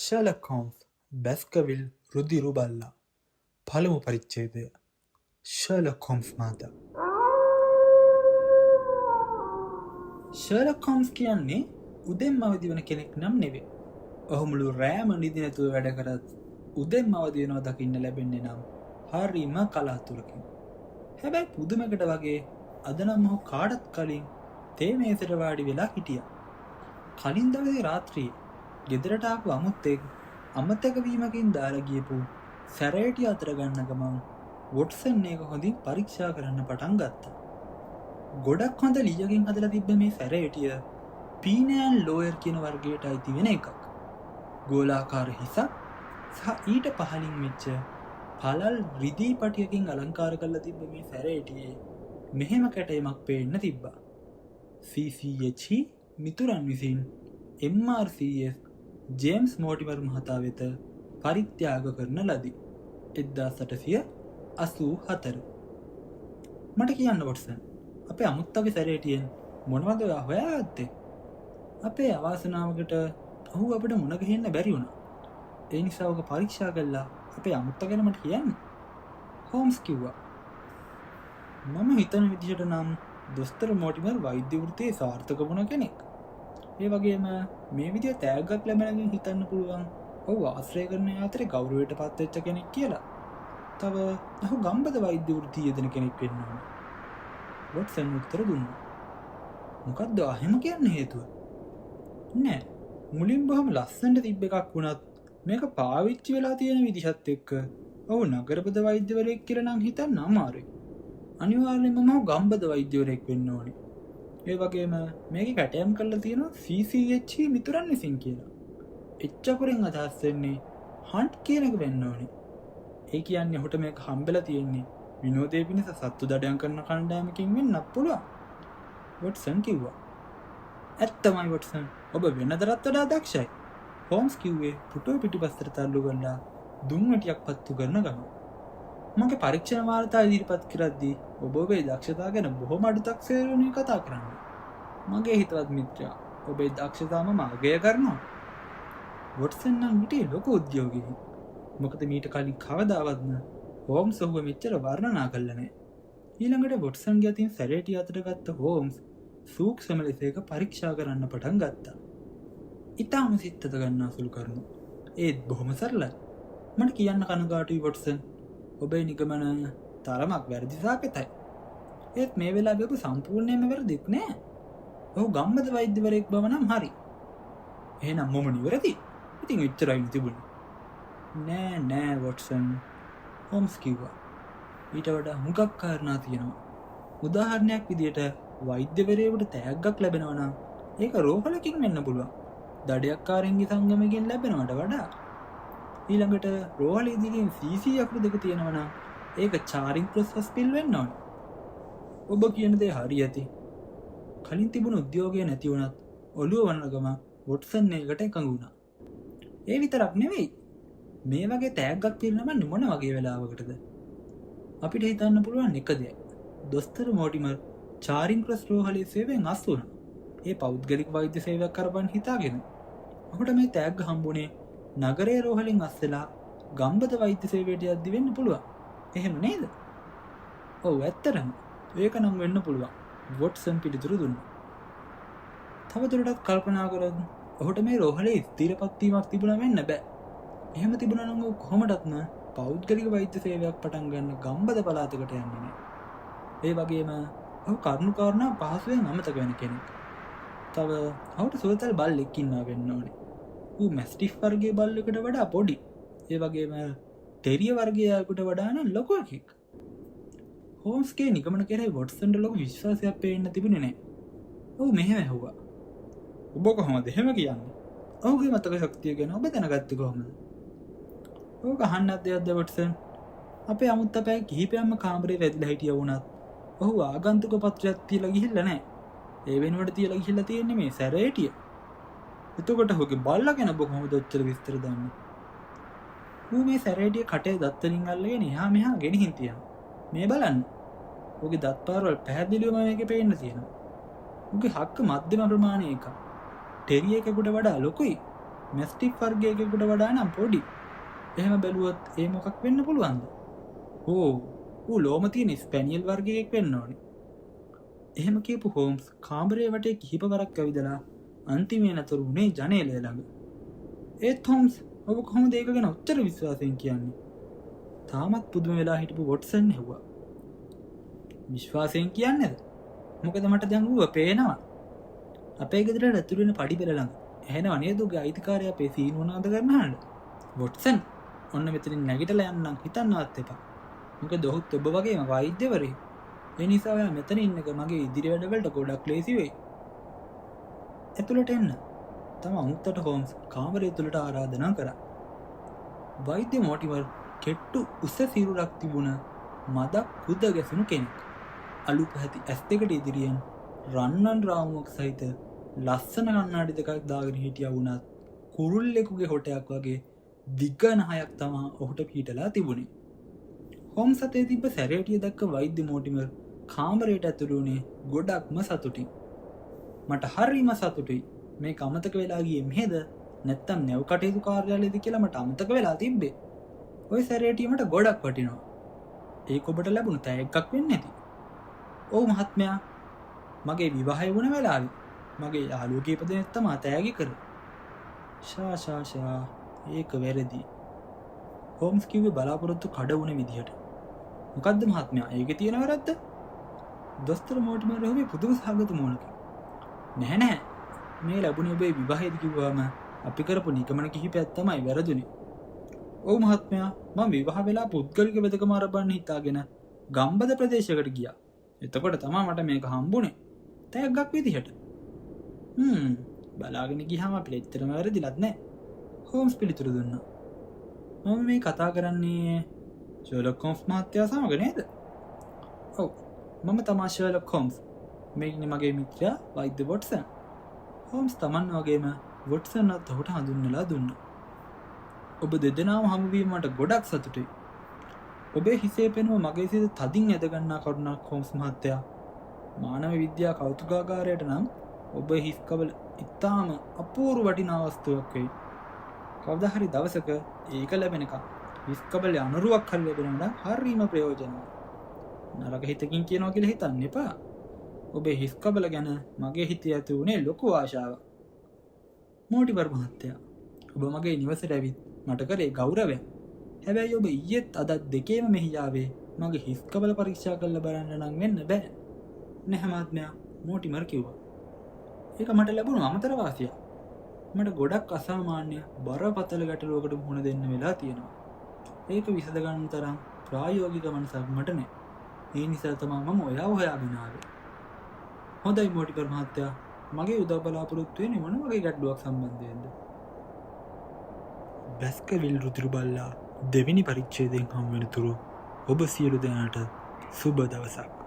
Sherlock Holmes බැස්කවිල් රුධිරු බල්ලා පළමු පරිච්ඡේදය. Sherlock Holmes මහතා. ෂර්ලොක් හෝම්ස් කියන්නේ උදෙන්ම අවදි වන කෙනෙක් නම් නෙවෙයි. ඔහු මුළු රෑම නිදි නැතුව වැඩ කරත් උදෙන්ම අවදි වෙනවා දකින්න ලැබෙන්නේ නම් හරිම කලාතුරකින්. හැබැයි පුදුමකට වගේ අද නම් ඔහු කාටත් කලින් තේ මේසෙට වාඩි වෙලා හිටියා. කලින් දවසේ රාත්‍රියේ ගෙදරට ආපු අමුත්තෙක් අමතක වීමකින් දාලා ගියපු සැරේටිය අතර ගන්න ගමන් වොට්සන් එක හොඳින් පරීක්ෂා කරන්න පටන් ගත්තා. ගොඩක් හොඳ ලියකින් හදලා තිබ්බ මේ සැරේටිය පීනෑන් ලෝයර් කියන වර්ගයට අයිති වෙන එකක්. ගෝලාකාර හිසක් සහ ඊට පහළින් මෙච්ච පළල් රිදී පටියකින් අලංකාර කරලා තිබ්බ මේ සැරේටියේ මෙහෙම කැටයමක් පේන්න තිබ්බා. CCH මිතුරන් විසින් MRCS ජේම්ස් මෝටිමර් මහතා වෙත පරිත්‍යාග කරන ලදී. 1884. මට කියන්න වොට්සන්, අපේ අමුත්තගේ සැරේටියෙන් මොනවද ඔයා හොයාගත්තේ? අපේ අවාසනාවකට ඔහු අපිට මුණ ගැහෙන්න බැරි වුණා. ඒ නිසා ඔක පරීක්ෂා කළා අපේ අමුත්ත ගැන මට කියන්න. හෝම්ස් කිව්වා. මම හිතන විදිහට නම් දොස්තර මෝටිමර් වෛද්‍ය වෘත්තියේ සාර්ථක වුණ කෙනෙක්. ඒ වගේම මේ විදිය තෑග්ගක් ලැබෙනකින් හිතන්න පුළුවන් ඔහු ආශ්‍රය කරන අතරේ ගෞරවයට පත් වෙච්ච කෙනෙක් කියලා. තව ඔහු ගම්බද වෛද්‍ය වෘත්තිය යෙදෙන කෙනෙක් වෙන්න ඕන. වොට්සන් උත්තර දුන්නා. මොකද්ද අහෙම කියන්න හේතුව? නෑ, මුලින් බොහොම ලස්සනට තිබ්බ එකක් වුණත් මේක පාවිච්චි වෙලා තියෙන විදිහත් එක්ක ඔහු නගරබද වෛද්‍යවරයෙක් කියලා නම් හිතන්න අමාරුයි. අනිවාර්යෙන්ම මම ගම්බද වෛද්‍යවරයෙක් වෙන්න ඕනේ. ඒ වගේම මේකේ කැටයම් කරලා තියෙනවා CCH මිතුරන් විසින් කියලා. එච්චපුරෙන් අදහස් වෙන්නේ හන්ට් කියන එක වෙන්න ඕනේ. ඒ කියන්නේ ඔහුට මේක හම්බෙලා තියෙන්නේ විනෝදයේ පිණිස සත්තු දඩයම් කරන කණ්ඩායමකින් වෙන්නත් පුළුවන්. වොට්සන් කිව්වා. ඇත්තමයි වොට්සන්, ඔබ වෙනදටත් වඩා දක්ෂයි. හෝම්ස් කිව්වේ පුටුව පිටිපස්සට තල්ලු කරලා දුම් වැටියක් පත්තු කරන ගමන්. මගේ පරීක්ෂණ වාර්තා ඉදිරිපත් කරද්දී ඔබ ඔබේ දක්ෂතා ගැන බොහොම අඩු තක්සේරුණී කතා කරන්නේ. මගේ හිතවත් මිත්‍රයා ඔබේ දක්ෂතාවම අගය කරනවා. වොට්සන් නම් හිටියේ ලොකු උද්‍යෝගියෙක්. මොකද මීට කලින් කවදාවත්ම හෝම්ස් ඔහුව මෙච්චර වර්ණනා කළේ නැහැ. ඊළඟට වොට්සන්ගේ අතින් සැරේටිය අතට ගත්ත හෝම්ස් සූක්ෂම ලෙස ඒක පරීක්ෂා කරන්න පටන් ගත්තා. ඊටම සිත්තත ගන්නා සුළු කරුණු. ඒත් බොහොම සරලයි. මට කියන්න කනගාටුයි වොට්සන්, ඔබේ නිගමන තරමක් වැරදි සාකතයි. ඒත් මේ වෙලාවේ ඔබ සම්පූර්ණයෙන්ම වැරදිත් නෑ. ඔහු ගම්බද වෛද්‍යවරයෙක් බව නම් හරි. එහෙනම් මම නිවැරදි. ඉතින් එච්චරයි තිබුණේ. නෑ වොට්සන්, හෝම්ස් කිව්වා. ඊට වඩා හුඟක් කාරණා තියෙනවා. උදාහරණයක් විදියට වෛද්‍යවරයෙකුට තෑග්ගක් ලැබෙනවා නම් ඒක රෝහලකින් වෙන්න පුළුවන්. දඩයක්කාරයන්ගේ සංගමයෙන් ලැබෙනවට වඩා. ඊළඟට රෝහලේදීකින් CC අකුරු දෙක තියෙනවා නම් ඒක චාරින් ප්‍රොසස් පිල් වෙන්න ඕනේ. ඔබ කියන දේ හරි ඇති. කලින් තිබුණු උද්‍යෝගය නැති වුණත් ඔළුව වන්න ගම වොට්සන් එකට එකඟ වුණා. ඒ විතරක් නෙවෙයි, මේ වගේ තෑග්ගක් පිරිනමන්නේ මොන වගේ වෙලාවකටද? අපිට හිතන්න පුළුවන් එක දෙයක්. දොස්තර මෝටිමර් චාරින් ක්‍රොස් රෝහලේ සේවයෙන් අස් වුණා. ඒ පෞද්ගලික වෛද්‍ය සේවයක් කරපන් හිතාගෙන. ඔහුට මේ තෑග්ග හම්බුනේ නගරයේ රෝහලෙන් අස්සලා ගම්බද වෛද්‍ය සේවයට යද්දි වෙන්න පුළුවන්. එහෙම නේද? ඔව් ඇත්තටම ඒක නම් වෙන්න පුළුවන්. වොට්සන් පිළිතුරු දුන්නා. තවදුරටත් කල්පනා කරොත් ඔහුට මේ රෝහලේ ස්ථිරපත් වීමක් තිබුණා වෙන්න බෑ. එහෙම තිබුණා නම් ඔහු කොහොමදත්ම පෞද්ගලික වෛද්‍ය සේවයක් පටන් ගන්න ගම්බද පළාතකට යන්නේ නෑ. ඒ වගේම ඔහු කරුණු කාරණා පහසුවෙන් අමතක වෙන කෙනෙක්. තව ඔහුට සුවතල් බල්ලෙක් ඉන්නවා වෙන්න ඕනේ. ඌ මැස්ටිෆ් වර්ගයේ බල්ලෙකුට වඩා පොඩි. ඒ වගේම ටෙරිය වර්ගයකට වඩා නම් ලොකු එකෙක්. හෝම්ස්ගේ නිගමන කෙරෙහි වොට්සන්ට ලොකු විශ්වාසයක් පේන්න තිබුණේ නැහැ. ඔහු මෙහෙම ඇහුවා. ඔබ කොහොමද එහෙම කියන්නේ? ඔහුගේ මතක ශක්තිය ගැන ඔබ දැනගත්තේ කොහොමද? ඔහු අහන්නත් දෙයක්ද වොට්සන්? අපේ අමුත්ත පැය කිහිපයක්ම කාමරේ වැදිලා හිටියා වුණත් ඔහු ආගන්තුක පත්‍රයක් තියලා ගිහිල්ලා නැහැ. ඒ වෙනුවට තියලා ගිහිල්ලා තියෙන්නේ මේ සැරේටිය. එතකොට ඔහුගේ බල්ලා ගැන ඔබ කොහොමද ඔච්චර විස්තර දන්නේ? ඌ මේ සැරේටිය කටේ දත් වලින් අල්ලගෙන එහා මෙහා ගෙනihin තියනවා. මේ බලන්න. ඌගේ දත් පාරවල් පැහැදිලිවම මේකේ පේන්න තියෙනවා. ඌගේ හක්ක මධ්‍යම ප්‍රමාණයේ එකක්. ටෙරිය එකකට වඩා ලොකුයි. මැස්ටිෆ් වර්ගයකට වඩා නම් පොඩි. එහෙම බැලුවොත් ඒ මොකක් වෙන්න පුළුවන්ද? ඌ ලෝම තියෙන ස්පැනියල් වර්ගයක් වෙන්න ඕනේ. එහෙම කියපු හෝම්ස් කාමරේ වටේ කිහිප වරක් ඇවිදලා අන්තිමේ නතර වුණේ ජනේලය ළඟ. ඒත් හෝම්ස් ඔබ කොහොමද ඒක ගැන උච්චර විශ්වාසයෙන් කියන්නේ? තාමත් පුදුම වෙලා හිටපු වොට්සන් හෙව්වා. විශ්වාසයෙන් කියන්නේද? මොකද මට දැන් ඌව පේනවා. අපේ ගෙදරට ඇතුළු වෙන පඩි පෙළ ළඟ. එහෙනම් නේද උගේ අයිතිකාරය අපේ සීනුව නාද කරන්න හඬ. වොට්සන් ඔන්න මෙතනින් නැගිටලා යන්නම් හිතන්නවත් එපා. මොකද ඔහුත් ඔබ වගේම වෛද්‍යවරයෙක්. ඒ නිසා ඔයා මෙතන ඉන්න එක මගේ ඉදිරි වැඩවලට ගොඩක් ලේසි වෙයි. ඇතුළට එන්න. තම අමුත්තට හෝම්ස් කාමරය තුළට ආරාධනා කරා. වෛද්‍ය මෝටිමර් කෙට්ටු උස සිරුරක් තිබුණ මදක් කුද ගැසුණු කෙනෙක්. අලු පැහැති ඇස් දෙකට ඉදිරියෙන් රන්වන් රාමුවක් සහිත ලස්සන කණ්ණාඩි දෙකක් දාගෙන හිටියා වුණත් කුරුල්ලෙකුගේ හොටයක් වගේ දිග නහයක් තමා ඔහුට පිහිටලා තිබුණේ. හෝම්ස් අතේ තිබ්බ සැරේටිය දැක්ක වෛද්‍ය මෝටිමර් කාමරයට ඇතුළු වුණේ ගොඩක්ම සතුටින්. මට හරිම සතුටුයි. මේක අමතක වෙලා ගියේ මෙහෙද නැත්තම් නැව් කටයුතු කාර්යාලයේද කියලා මට අමතක වෙලා තිබ්බේ. ওই සැරේටිය මට ගොඩක් වටිනවා. ඒක ඔබට ලැබුණු තෑග්ගක් වෙන්නේ නැති. ඔව් මහත්මයා. මගේ විවාහය වුණ වෙලාවේ මගේ යාළුවෝ කීප දෙනෙක් තමයි තෑගි කරේ. ෂා ඒක වැරදි. හෝම්ස් කිව්වේ බලාපොරොත්තු කඩ වුණ විදිහට. මොකද්ද මහත්මයා? ඒකේ තියෙන වැරද්ද? දොස්තර මෝටිමර් ඔහුගේ පුදුම සහගත මූණකින්. නැහැ. මේ ලැබුණේ ඔබේ විවාහයේදී කිව්වම අපි කරපු නිගමන කිහිපයක් තමයි වැරදුනේ. ඔව් මහත්මයා. මම විවාහ වෙලා පුද්ගලික වෙදකම ආරම්භන්න හිතාගෙන ගම්බද ප්‍රදේශයකට ගියා. එතකොට තමයි මට මේක හම්බුනේ. තෑග්ගක් විදිහට. බලාගෙන ගියාම අපිට ඇත්තටම වැරදිලත් නැහැ. හෝම්ස් පිළිතුරු දුන්නා. මම මේ කතා කරන්නේ ෂර්ලොක් හෝම්ස් මහත්තයා සමග නේද? ඔව්. මම තමයි ෂර්ලොක් හෝම්ස්. මේ ඉන්නේ මගේ මිත්‍රයා වෛද්‍ය වොට්සන්. හෝම්ස් තමන් වගේම වොට්සන්වත් ඔහුට හඳුන්වලා දුන්නා. ඔබ දෙදෙනාම හමුවීම මට ගොඩක් සතුටුයි. ඔබේ හිසේ පෙනුම මගේ සිත තදින් ඇදගන්නා කරුණක් හෝම්ස් මහත්තයා. මානව විද්‍යා කෞතුකාගාරයට නම් ඔබේ හිස් කබල ඉතාම අපූර්ව වටිනා වස්තුවක් වෙයි. කවදා හරි දවසක ඒක ලැබෙනකම් හිස් කබල අනුරුවක් හරි ලැබෙනවා හරිම ප්‍රයෝජනවත්. නරක හිතකින් කියනවා කියලා හිතන්න එපා. ඔබේ හිස් කබල ගැන මගේ හිතේ ඇති වුණේ ලොකු ආශාවක්. මෝටිමර් මහත්තයා, ඔබ මගේ නිවසට ඇවිත් මට කරේ ගෞරවයක්. හැබැයි ඔබ ඊයේත් අදත් දෙකේම මෙහි ආවේ මගේ හිස් කබල පරීක්ෂා කරලා බලන්න නම් වෙන්න බෑ. නැහැ මහත්මයා, මෝටිමර් කිව්වා. ඒක මට ලැබුණු අමතර වාසියක්. මට ගොඩක් අසාමාන්‍ය බරපතල ගැටලුවකට මුහුණ දෙන්න වෙලා තියෙනවා. ඒක විසඳ ගන්න තරම් ප්‍රායෝගික මනසක් මට නැහැ. ඒ නිසා තමයි මම ඔයාව හොයාගෙන ආවේ. හොඳයි මෝටිමර් මහත්තයා, මගේ උදව් බලාපොරොත්තු වෙන්නේ මොන වගේ ගැටලුවක් සම්බන්ධයෙන්ද? බැස්කවිල් රුධිර බල්ලා දෙවෙනි පරිච්ඡේදයෙන් හම් වෙනතුරු ඔබ සියලු දෙනාට සුබ දවසක්.